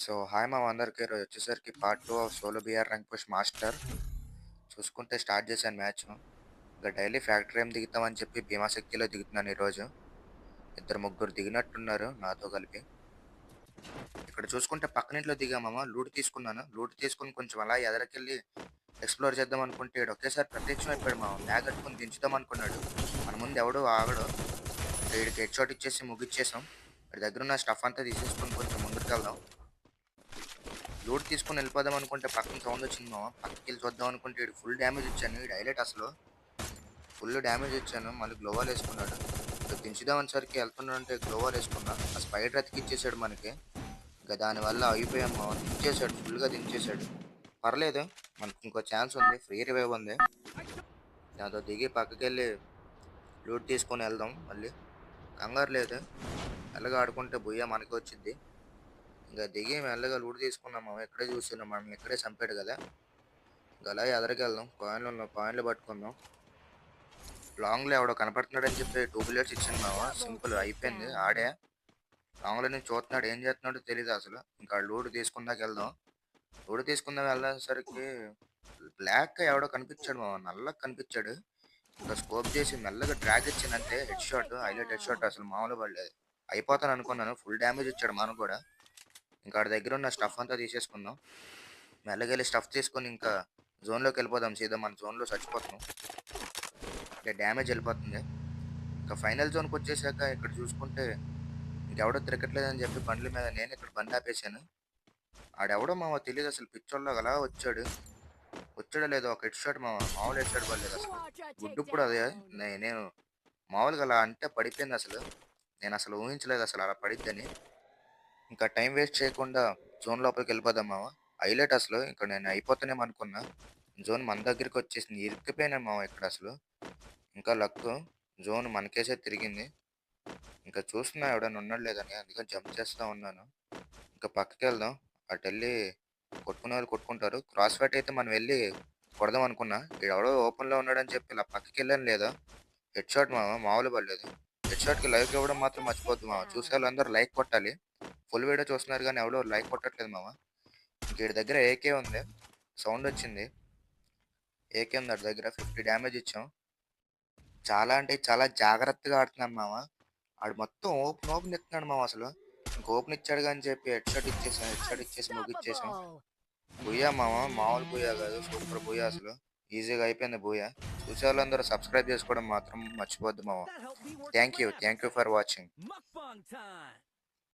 So hi మా అందరికి ఈరోజు వచ్చేసరికి part 2 of solo BR rank push master చూసుకుంటే స్టార్ట్ చేశాను మ్యాచ్. ఇంకా డైలీ ఫ్యాక్టరీ ఏం దిగుతామని చెప్పి భీమాశక్తిలో దిగుతున్నాను ఈరోజు. ఇద్దరు ముగ్గురు దిగినట్టున్నారు నాతో కలిపి. ఇక్కడ చూసుకుంటే పక్కనింట్లో దిగామమ్మ. లూట్ తీసుకున్నాను. లూట్ తీసుకుని కొంచెం అలా ఎదరకెళ్ళి ఎక్స్ప్లోర్ చేద్దాం అనుకుంటే ఈడు ఒకేసారి ప్రత్యక్షం అయిపోయాడు. మా బ్యాగ్ కట్టుకుని దించుదాం అనుకున్నాడు. మన ముందు ఎవడు ఆగడు. వీడికి హెడ్ షాట్ ఇచ్చేసి ముగిచ్చేసాం. వాడి దగ్గర ఉన్న స్టఫ్ అంతా తీసేసుకొని కొంచెం ముందుకు వెళ్దాం. లోడ్ తీసుకొని వెళ్ళిపోదాం అనుకుంటే పక్కన సౌండ్ వచ్చింది మామ. పక్కకి వెళ్ళి చూద్దాం అనుకుంటే వీడు ఫుల్ డ్యామేజ్ ఇచ్చాను. వీడు హైలైట్ అసలు ఫుల్ డ్యామేజ్ ఇచ్చాను. మళ్ళీ గ్లోవాల్ వేసుకున్నాడు. ఇంకా దించుదామని సరికి వెళ్తున్నాడంటే గ్లోవాల్ వేసుకున్నా. ఆ స్పైడర్ అతికిచ్చేసాడు మనకి. ఇంకా దానివల్ల అయిపోయాం మామ. దించేసాడు, ఫుల్గా దించేసాడు. పర్లేదు, మనకి ఇంకో ఛాన్స్ ఉంది. ఫ్రీ రివైవ్ ఉంది. దాంతో దిగి పక్కకి వెళ్ళి లూట్ తీసుకొని వెళ్దాం. మళ్ళీ కంగారు లేదు, మెల్లగా ఆడుకుంటే బుయ్య మనకి వచ్చింది. ఇంకా దిగి మెల్లగా లూట్ తీసుకున్నాం. మనం ఎక్కడే చూస్తున్నాం, మనం ఇక్కడే చంపాడు కదా. ఇంకా అలా ఎదరికెళ్దాం. పాయింట్లు పట్టుకుందాం. లాంగ్లో ఎవడో కనపడుతున్నాడని చెప్పి 2 బుల్లెట్స్ ఇచ్చాను మామ. సింపుల్ అయిపోయింది. ఆడే లాంగ్లో నుంచి చూస్తున్నాడు, ఏం చేస్తున్నాడో తెలియదు అసలు. ఇంకా లూట్ తీసుకుందాక వెళ్దాం. లూట్ తీసుకుందాం వెళ్ళేసరికి బ్లాక్ ఎవడో కనిపించాడు మామ. నల్లగా కనిపించాడు. ఇంకా స్కోప్ చేసి మెల్లగా డ్రాగ్ ఇచ్చానంటే head shot, highlight head shot. అసలు మామూలు పడలేదు. అయిపోతాను అనుకున్నాను. ఫుల్ డ్యామేజ్ ఇచ్చాడు మనకు కూడా. ఇంకా ఆడి దగ్గర ఉన్న స్టఫ్ అంతా తీసేసుకుందాం. మెల్లగెళ్ళి స్టఫ్ తీసుకొని ఇంకా జోన్లోకి వెళ్ళిపోదాం. సీదా మన జోన్లో చచ్చిపోతున్నాం. అంటే డ్యామేజ్ వెళ్ళిపోతుంది. ఇంకా ఫైనల్ జోన్కి వచ్చేసాక ఇక్కడ చూసుకుంటే ఇంకెవడో తిరగట్లేదని చెప్పి బండ్ల మీద నేను ఇక్కడ బండి ఆపేసాను. ఆడెవడో మామ తెలియదు అసలు. పిచ్చోళ్ళగా అలా వచ్చాడో లేదో ఒక హెడ్ షాట్ మామ. మామూలు హెడ్ షాట్ పడలేదు అసలు. గుడ్డు కూడా అదే. నేను మామూలుగా అలా అంటే పడిపోయింది అసలు. నేను అసలు ఊహించలేదు అసలు అలా పడిద్దని. ఇంకా టైం వేస్ట్ చేయకుండా జోన్ లోపలికి వెళ్ళిపోదాం మామ. హైలైట్ అసలు. ఇక్కడ నేను అయిపోతానేమో అనుకున్నా. జోన్ మన దగ్గరికి వచ్చేసింది. ఇరిక్కిపోయినాను మామ ఇక్కడ అసలు. ఇంకా లక్ జోన్ మనకేసే తిరిగింది. ఇంకా చూస్తున్నా ఎవడైనా ఉన్నాడు లేదని, అందుకని జంప్ చేస్తూ ఉన్నాను. ఇంకా పక్కకి వెళ్దాం. అటు వెళ్ళి కొట్టుకునే వాళ్ళు కొట్టుకుంటారు. క్రాస్ ఫైట్ అయితే మనం వెళ్ళి కొడదాం అనుకున్నా. ఎవడో ఓపెన్లో ఉన్నాడని చెప్పి ఇలా పక్కకి వెళ్ళాను లేదా. హెడ్ షాట్ మామ మామూలు పడలేదు. హెడ్ షాట్కి లైక్ ఇవ్వడం మాత్రం మర్చిపోద్దు మామ. చూసే వాళ్ళందరూ లైక్ కొట్టాలి. ఫుల్ వీడియో చూస్తున్నారు కానీ ఎవడో లైక్ కొట్టట్లేదు మామ. వీడి దగ్గర ఏకే ఉంది. సౌండ్ వచ్చింది. ఏకే ఉంది వాడి దగ్గర. 50 డ్యామేజ్ ఇచ్చాం. చాలా అంటే చాలా జాగ్రత్తగా ఆడుతున్నాను మామ. ఆడు మొత్తం ఓపెన్ ఇస్తున్నాడు మామ అసలు. ఇంక ఓపెన్ ఇచ్చాడు కానీ చెప్పి హెడ్ షాట్ ఇచ్చేసి ముగిచ్చేసాం. బుయ్యా మామ, మామూలు బుయ్యా కాదు. సూపర్ బుయ్యా అసలు. ఈజీగా అయిపోయింది బుయ్యా. చూసే వాళ్ళందరూ సబ్స్క్రైబ్ చేసుకోవడం మాత్రం మర్చిపోద్దు మామ. Thank you for watching.